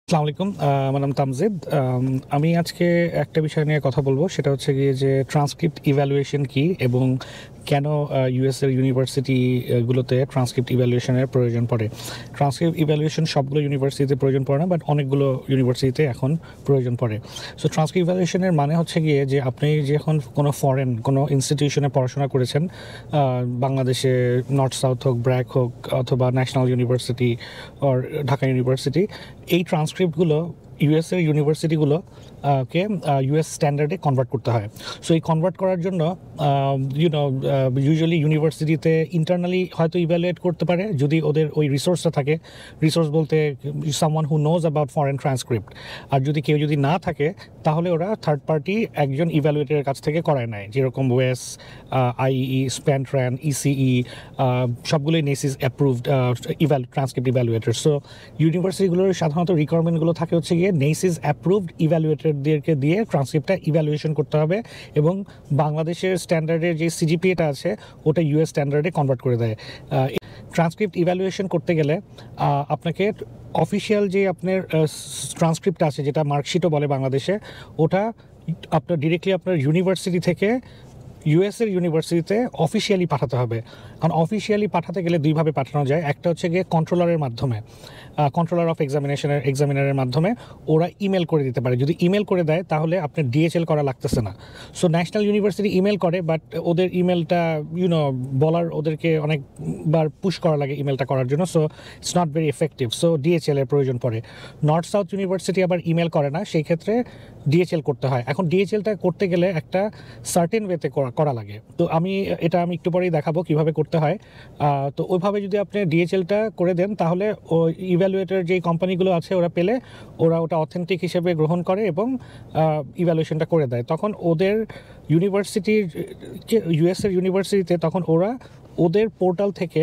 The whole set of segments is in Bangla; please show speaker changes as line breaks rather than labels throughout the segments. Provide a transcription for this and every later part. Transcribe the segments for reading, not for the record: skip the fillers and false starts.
আসসালামু আলাইকুম। আমার নাম তামজিদ। আমি আজকে একটা বিষয় নিয়ে কথা বলবো, সেটা হচ্ছে গিয়ে যে ট্রান্সক্রিপ্ট ইভ্যালুয়েশন কি এবং কেন ইউএসের ইউনিভার্সিটি গুলোতে ট্রান্সক্রিপ্ট ইভ্যালুয়েশনের প্রয়োজন পড়ে। ট্রান্সক্রিপ্ট ইভ্যালুয়েশন সবগুলো ইউনিভার্সিটিতে প্রয়োজন পড়ে না, বাট অনেকগুলো ইউনিভার্সিটিতে এখন প্রয়োজন পড়ে। সো ট্রান্সক্রিপ্ট ইভ্যালুয়েশনের মানে হচ্ছে গিয়ে যে আপনি যখন কোনো ফরেন কোনো ইনস্টিটিউশনে পড়াশোনা করেছেন, বাংলাদেশে নর্থ সাউথ হোক, ব্র্যাক হোক, অথবা national university or Dhaka university, এই ট্রান্সক্রিপ্টগুলো ইউএসের ইউনিভার্সিটিগুলো কে ইউএস স্ট্যান্ডার্ডে কনভার্ট করতে হয়। সো এই কনভার্ট করার জন্য ইউজুয়ালি ইউনিভার্সিটিতে ইন্টারনালি হয়তো ইভ্যালুয়েট করতে পারে যদি ওদের ওই রিসোর্সটা থাকে। রিসোর্স বলতে someone who knows about foreign transcript. আর যদি কেউ যদি না থাকে, তাহলে ওরা থার্ড পার্টি একজন ইভ্যালুয়েটরের কাছ থেকে করায় নেয়, যেরকম ওয়েস, আইই, স্প্যান্ট্রান, ইসিই, সবগুলোই নেসিস অ্যাপ্রুভড ট্রান্সক্রিপ্ট ইভ্যালুয়েটর। সো ইউনিভার্সিটিগুলোর সাধারণত রিকোয়ারমেন্টগুলো থাকে হচ্ছে গিয়ে নেসিস অ্যাপ্রুভড ইভ্যালুয়েটরদেরকে দিয়ে ট্রান্সক্রিপ্টটা ইভ্যালুয়েশন করতে হবে, এবং বাংলাদেশের স্ট্যান্ডার্ডের যে সিজিপিএটা আছে ওটা ইউএস স্ট্যান্ডার্ডে কনভার্ট করে দেয়। ট্রান্সক্রিপ্ট ইভ্যালুয়েশন করতে গেলে আপনাকে অফিসিয়াল যে আপনার ট্রান্সক্রিপ্ট আছে, যেটা মার্কশিটও বলে বাংলাদেশে, ওটা আপনার ডিরেক্টলি আপনার ইউনিভার্সিটি থেকে ইউএসের ইউনিভার্সিটিতে অফিসিয়ালি পাঠাতে হবে। কারণ অফিসিয়ালি পাঠাতে গেলে দুইভাবে পাঠানো যায়। একটা হচ্ছে গিয়ে কন্ট্রোলারের মাধ্যমে, কন্ট্রোলার অফ এক্সামিনারের মাধ্যমে ওরা ইমেল করে দিতে পারে। যদি ইমেল করে দেয় তাহলে আপনার ডিএচএল করা লাগতেছে না। সো ন্যাশনাল ইউনিভার্সিটি ইমেল করে, বাট ওদের ইমেলটা বলার ওদেরকে অনেকবার পুশ করা লাগে ইমেলটা করার জন্য। So it's not very effective. So DHL এর প্রয়োজন পড়ে। নর্থ সাউথ ইউনিভার্সিটি আবার ইমেল করে না, সেই ক্ষেত্রে ডিএচএল করতে হয়। এখন ডিএচএলটা করতে গেলে একটা সার্টেন ওয়েতে করা লাগে। তো আমি একটু পরেই দেখাবো কিভাবে করতে হয়। তো ওইভাবে যদি আপনি ডিএচএলটা করে দেন, তাহলে ইভ্যালুয়েটর যেই কোম্পানিগুলো আছে ওরা পেলে ওরা ওটা অথেন্টিক হিসেবে গ্রহণ করে এবং ইভ্যালুয়েশনটা করে দেয়। তখন ওদের ইউনিভার্সিটির ইউএসের ইউনিভার্সিটিতে তখন ওরা ওদের পোর্টাল থেকে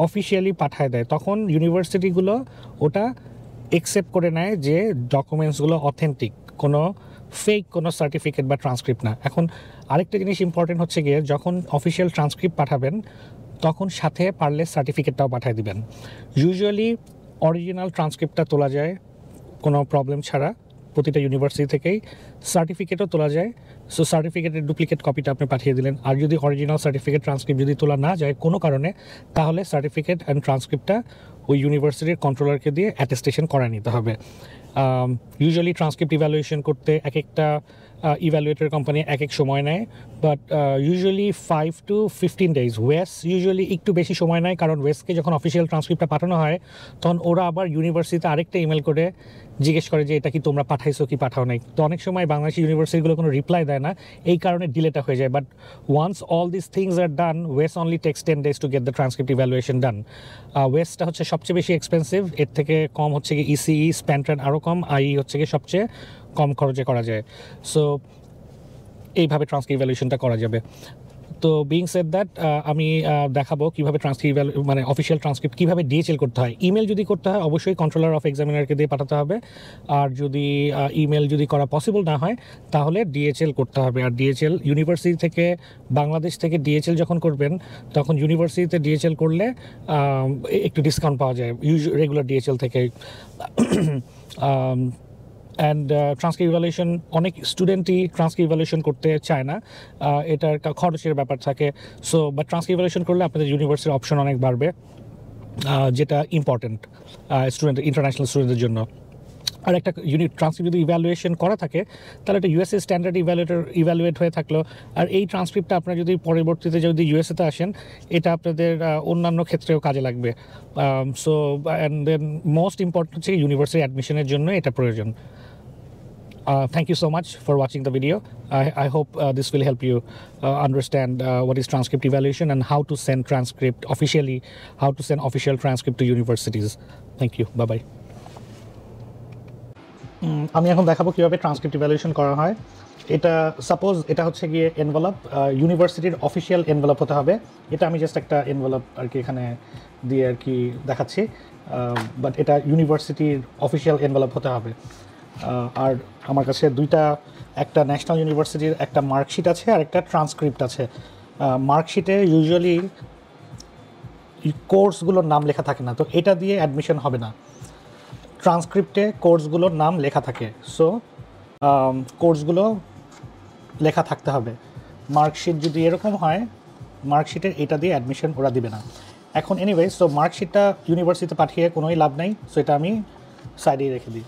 অফিসিয়ালি পাঠায় দেয়। তখন ইউনিভার্সিটিগুলো ওটা একসেপ্ট করে নেয় যে ডকুমেন্টসগুলো অথেন্টিক, কোনো ফেক কোনো সার্টিফিকেট বা ট্রান্সক্রিপ্ট না। এখন আরেকটা জিনিস ইম্পর্টেন্ট হচ্ছে গিয়ে, যখন অফিসিয়াল ট্রান্সক্রিপ্ট পাঠাবেন তখন সাথে পারলে সার্টিফিকেটটাও পাঠিয়ে দিবেন। ইউজুয়ালি অরিজিনাল ট্রান্সক্রিপ্টটা তোলা যায় কোনো প্রবলেম ছাড়া প্রতিটা ইউনিভার্সিটি থেকেই, সার্টিফিকেটও তোলা যায়। সো সার্টিফিকেটের ডুপ্লিকেট কপিটা আপনি পাঠিয়ে দিলেন। আর যদি অরিজিনাল সার্টিফিকেট ট্রান্সক্রিপ্ট যদি তোলা না যায় কোনো কারণে, তাহলে সার্টিফিকেট অ্যান্ড ট্রান্সক্রিপ্টটা ওই ইউনিভার্সিটির কন্ট্রোলারকে দিয়ে অ্যাটেস্টেশন করায় নিতে হবে। ইউজুয়ালি ট্রান্সক্রিপ্ট ইভ্যালুয়েশন করতে এক একটা ইভ্যালুয়েটর কোম্পানি এক এক সময় নেয়, বাট ইউজুয়ালি 5 to 15 days। ওয়েস ইউজুয়ালি একটু বেশি সময় নেয়, কারণ ওয়েসকে যখন অফিসিয়াল ট্রান্সক্রিপ্টটা পাঠানো হয় তখন ওরা আবার ইউনিভার্সিটিতে আরেকটা ইমেল করে জিজ্ঞেস করে যে এটা কি তোমরা পাঠাইছো কি পাঠাও নাই। তো অনেক সময় বাংলাদেশি ইউনিভার্সিটিগুলো কোনো রিপ্লাই দেয় না, এই কারণে ডিলেটা হয়ে যায়। But once all this things are done, ওয়েস only takes 10 days to get the transcript evaluation done. ওয়েসটা হচ্ছে সবচেয়ে বেশি এক্সপেন্সিভ, এর থেকে কম হচ্ছে কি ইসিই, স্প্যান্ট্রান আরও কম, আইই হচ্ছে কি সবচেয়ে কম খরচে করা যায়। সো এইভাবে ট্রান্সক্রিপ্ট ইভ্যালুয়েশনটা করা যাবে। তো বিং সেড দ্যাট, আমি দেখাবো কীভাবে মানে অফিসিয়াল ট্রান্সক্রিপ্ট কীভাবে ডিএচএল করতে হয়। ইমেল যদি করতে হয় অবশ্যই কন্ট্রোলার অফ এক্সামিনারকে দিয়ে পাঠাতে হবে। আর যদি ইমেল যদি করা পসিবল না হয়, তাহলে ডিএচএল করতে হবে। আর ডিএচএল ইউনিভার্সিটি থেকে, বাংলাদেশ থেকে ডিএচএল যখন করবেন তখন ইউনিভার্সিটিতে ডিএচএল করলে একটু ডিসকাউন্ট পাওয়া যায় রেগুলার ডিএচএল থেকে। অ্যান্ড ট্রান্সক্রিপ্ট ইভ্যালুয়েশন অনেক স্টুডেন্টই ট্রান্সক্রিপ্ট ইভ্যালুয়েশন করতে চায় না, এটার খরচের ব্যাপার থাকে। সো বাট ট্রান্সক্রিপ্ট ইভ্যালুয়েশন করলে আপনাদের ইউনিভার্সিটির অপশন অনেক বাড়বে, যেটা ইম্পর্টেন্ট ইন্টারন্যাশনাল স্টুডেন্টদের জন্য। আর একটা ট্রান্সক্রিপ্ট যদি ইভ্যালুয়েশন করা থাকে, তাহলে একটা ইউএসএ স্ট্যান্ডার্ড ইভ্যালুয়েট হয়ে থাকলো। আর এই ট্রান্সক্রিপ্টটা আপনারা যদি পরবর্তীতে যদি ইউএসএতে আসেন, এটা আপনাদের অন্যান্য ক্ষেত্রেও কাজে লাগবে। So and then most important হচ্ছে ইউনিভার্সিটি অ্যাডমিশনের জন্য এটা প্রয়োজন। Thank you so much for watching the video. I hope this will help you understand what is transcript evaluation and how to send transcript officially, how to send official transcript to universities. Thank you. Bye-bye. আমি এখন দেখাবো কীভাবে ট্রান্সক্রিপ্ট ইভ্যালুয়েশন করা হয়। এটা সাপোজ এটা হচ্ছে গিয়ে এনভেলপ, ইউনিভার্সিটির অফিসিয়াল এনভেলপ হতে হবে। এটা আমি জাস্ট একটা এনভেলপ আর কি এখানে দিয়ে আর কি দেখাচ্ছি, বাট এটা ইউনিভার্সিটির অফিসিয়াল এনভেলপ হতে হবে। আর আমার কাছে একটা ন্যাশনাল ইউনিভার্সিটির একটা মার্কশিট আছে আর একটা ট্রান্সক্রিপ্ট আছে। মার্কশিটে ইউজুয়ালি কোর্সগুলোর নাম লেখা থাকে না, তো এটা দিয়ে অ্যাডমিশন হবে না। ট্রান্সক্রিপ্টে কোর্সগুলোর নাম লেখা থাকে। সো কোর্সগুলো লেখা থাকতে হবে। মার্কশিট যদি এরকম হয়, মার্কশিটের এটা দিয়ে অ্যাডমিশন ওরা দিবে না। এখন এনিওয়ে, সো মার্কশিটটা ইউনিভার্সিটিতে পাঠিয়ে কোনোই লাভ নাই, সো এটা আমি সাইডেই রেখে দিই।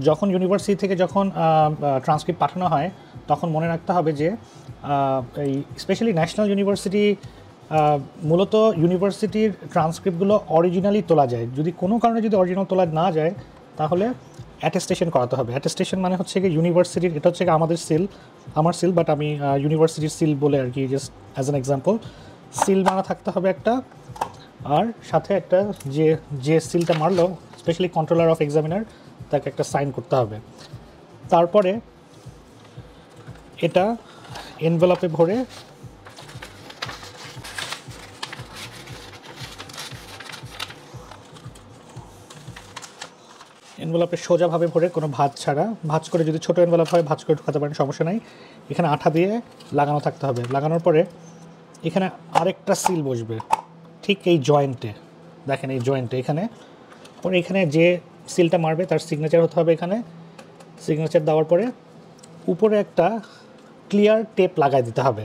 যখন ইউনিভার্সিটি থেকে যখন ট্রান্সক্রিপ্ট পাঠানো হয়, তখন মনে রাখতে হবে যে এই স্পেশালি ন্যাশনাল ইউনিভার্সিটি, মূলত ইউনিভার্সিটির ট্রান্সক্রিপ্টগুলো অরিজিনালি তোলা যায়। যদি কোনো কারণে যদি অরিজিনাল তোলা না যায়, তাহলে অ্যাটেস্টেশন করাতে হবে। অ্যাটেস্টেশন মানে হচ্ছে কি ইউনিভার্সিটির, এটা হচ্ছে আমাদের সিল, আমার সিল, বাট আমি ইউনিভার্সিটির সিল বলে আর কি, just as an example. Seal মারা থাকতে হবে একটা, আর সাথে একটা যে সিলটা মারলো, স্পেশালি কন্ট্রোলার অফ এক্সামিনার, তাকে একটা সাইন করতে হবে। তারপরে এটা এনভেলপে ভরে এনভেলপে সোজাভাবে ভরে, কোনো ভাঁজ ছাড়া, ভাঁজ করে যদি ছোটো এনভেলপ হয় ভাঁজ করে ঢুকাতে পারেন, সমস্যা নাই। এখানে আঠা দিয়ে লাগানো থাকতে হবে। লাগানোর পরে এখানে আরেকটা সিল বসবে ঠিক এই জয়েন্টে, দেখেন এই জয়েন্টে, এখানে পরে এখানে যে সিলটা মারবে তার সিগনেচার হতে হবে। এখানে সিগনেচার দেওয়ার পরে উপরে একটা ক্লিয়ার টেপ লাগাই দিতে হবে,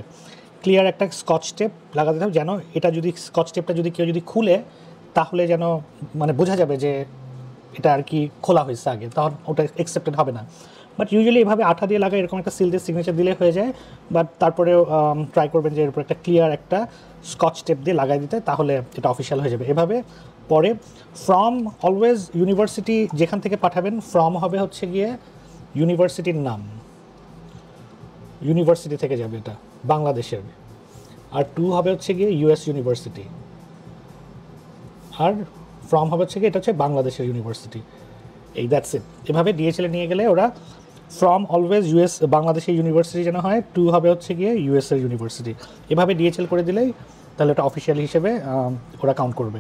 ক্লিয়ার একটা স্কচ টেপ লাগা দিতে হবে, যেন এটা যদি স্কচ টেপটা যদি কেউ যদি খুলে, তাহলে যেন মানে বোঝা যাবে যে এটা আর কি খোলা হয়েছে আগে, তখন ওটা অ্যাকসেপ্টেড হবে না। বাট ইউজুয়ালি এভাবে আঠা দিয়ে লাগায় এরকম একটা সিল দিয়ে সিগনেচার দিলে হয়ে যায়। বাট তারপরেও ট্রাই করবেন যে এর উপর একটা ক্লিয়ার একটা স্কচ টেপ দিয়ে লাগাই দিতে, তাহলে এটা অফিসিয়াল হয়ে যাবে। এভাবে পরে ফ্রম অলওয়েজ ইউনিভার্সিটি যেখান থেকে পাঠাবেন, ফ্রম হবে হচ্ছে গিয়ে ইউনিভার্সিটির নাম, ইউনিভার্সিটি থেকে যাবে এটা বাংলাদেশের, আর টু হবে হচ্ছে গিয়ে ইউএস ইউনিভার্সিটি, আর ফ্রম হবে হচ্ছে গিয়ে এটা হচ্ছে বাংলাদেশের ইউনিভার্সিটি। এই দ্যাটস ইট। এভাবে ডিএচএলে নিয়ে গেলে ওরা ফ্রম অলওয়েজ ইউএস বাংলাদেশের ইউনিভার্সিটি যেন হয়, টু হবে হচ্ছে গিয়ে ইউএসের ইউনিভার্সিটি। এভাবে ডিএচএল করে দিলেই তাহলে ওটা অফিসিয়াল হিসেবে ওরা কাউন্ট করবে।